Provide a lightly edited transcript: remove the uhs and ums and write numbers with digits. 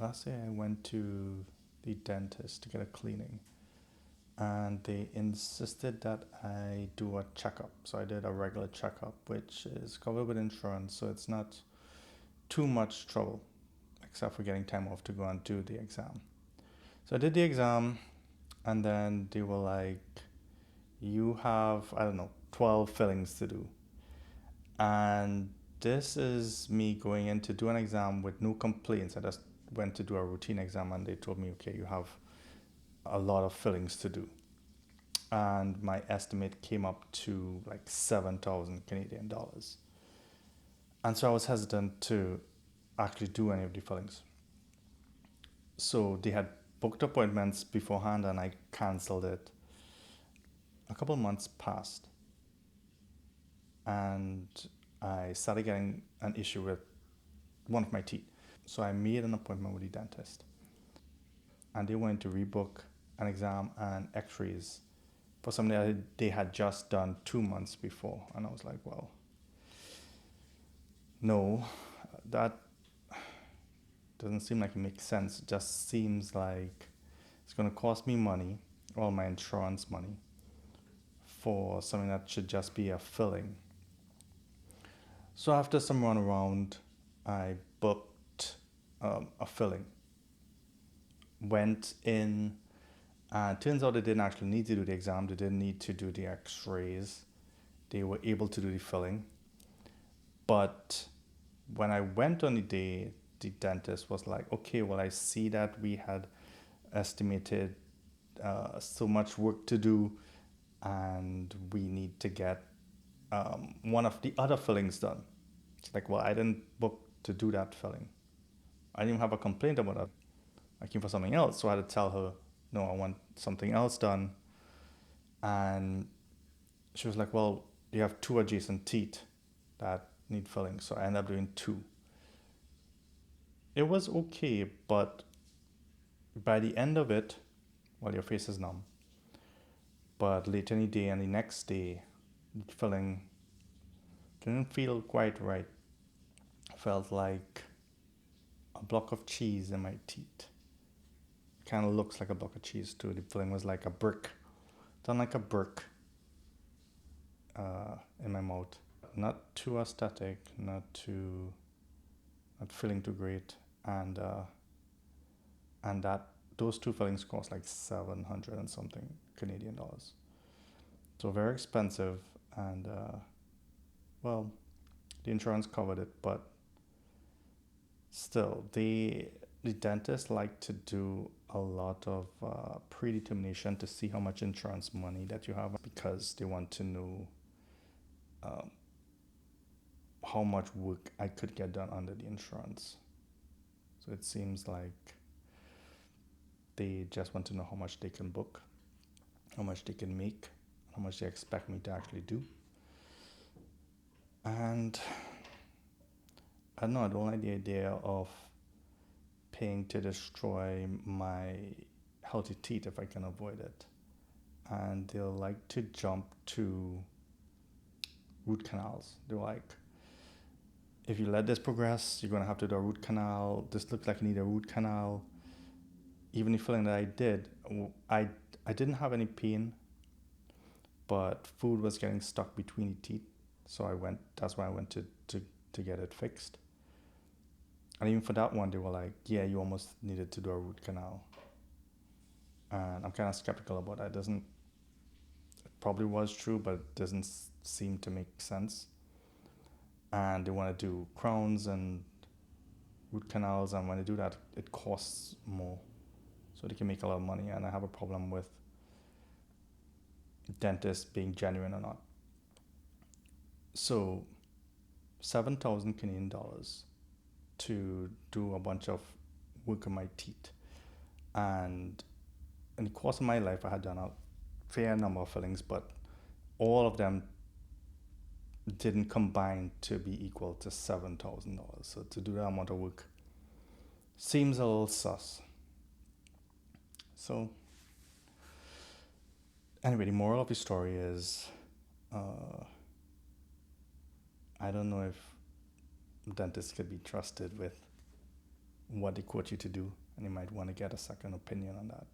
last year I went to the dentist to get a cleaning, and they insisted that I do a checkup. So I did a regular checkup, which is covered with insurance, so it's not too much trouble, except for getting time off to go and do the exam. So I did the exam, and then they were like, you have, I don't know, 12 fillings to do. And this is me going in to do an exam with no complaints. I just went to do a routine exam, and they told me, okay, you have a lot of fillings to do. And my estimate came up to like 7,000 Canadian dollars. And so I was hesitant to actually do any of the fillings. So they had booked appointments beforehand, and I canceled it. A couple months passed, and I started getting an issue with one of my teeth. So I made an appointment with the dentist, and they wanted to rebook an exam and x-rays for something that they had just done 2 months before. And I was like, well, no, that doesn't seem like it makes sense. It just seems like it's going to cost me money, all my insurance money, for something that should just be a filling. So after some run around, I booked a filling, went in, and turns out they didn't actually need to do the exam. They didn't need to do the x-rays. They were able to do the filling. But when I went on the day, the dentist was like, okay, well, I see that we had estimated so much work to do, and we need to get one of the other fillings done. It's like, well, I didn't book to do that filling. I didn't even have a complaint about it. I came for something else, so I had to tell her, no, I want something else done. And she was like, well, you have two adjacent teeth that need filling, so I ended up doing two. It was okay, but by the end of it, well, your face is numb. But later in the day and the next day, the filling didn't feel quite right. Felt like a block of cheese in my teeth. Kind of looks like a block of cheese too. The filling was like a brick, done like a brick in my mouth. Not too aesthetic, not feeling too great, and that those two fillings cost like 700 and something Canadian dollars. So very expensive, and well, the insurance covered it, but still, the dentists like to do a lot of predetermination to see how much insurance money that you have, because they want to know um, how much work I could get done under the insurance. So it seems like they just want to know how much they can book, how much they can make, how much they expect me to actually do. And I don't know, I don't like the idea of paying to destroy my healthy teeth if I can avoid it. And they'll like to jump to root canals. They're like, if you let this progress, you're going to have to do a root canal. This looks like you need a root canal. Even the filling that I did, I, I didn't have any pain, but food was getting stuck between the teeth. So that's why I went to get it fixed. And even for that one, they were like, yeah, you almost needed to do a root canal. And I'm kind of skeptical about that. It probably was true, but it doesn't seem to make sense. And they want to do crowns and root canals, and when they do that, it costs more. So they can make a lot of money, and I have a problem with dentists being genuine or not. So 7,000 Canadian dollars to do a bunch of work on my teeth. And in the course of my life, I had done a fair number of fillings, but all of them didn't combine to be equal to $7,000. So to do that amount of work seems a little sus. So anyway, the moral of the story is I don't know if dentists could be trusted with what they quote you to do, and you might want to get a second opinion on that.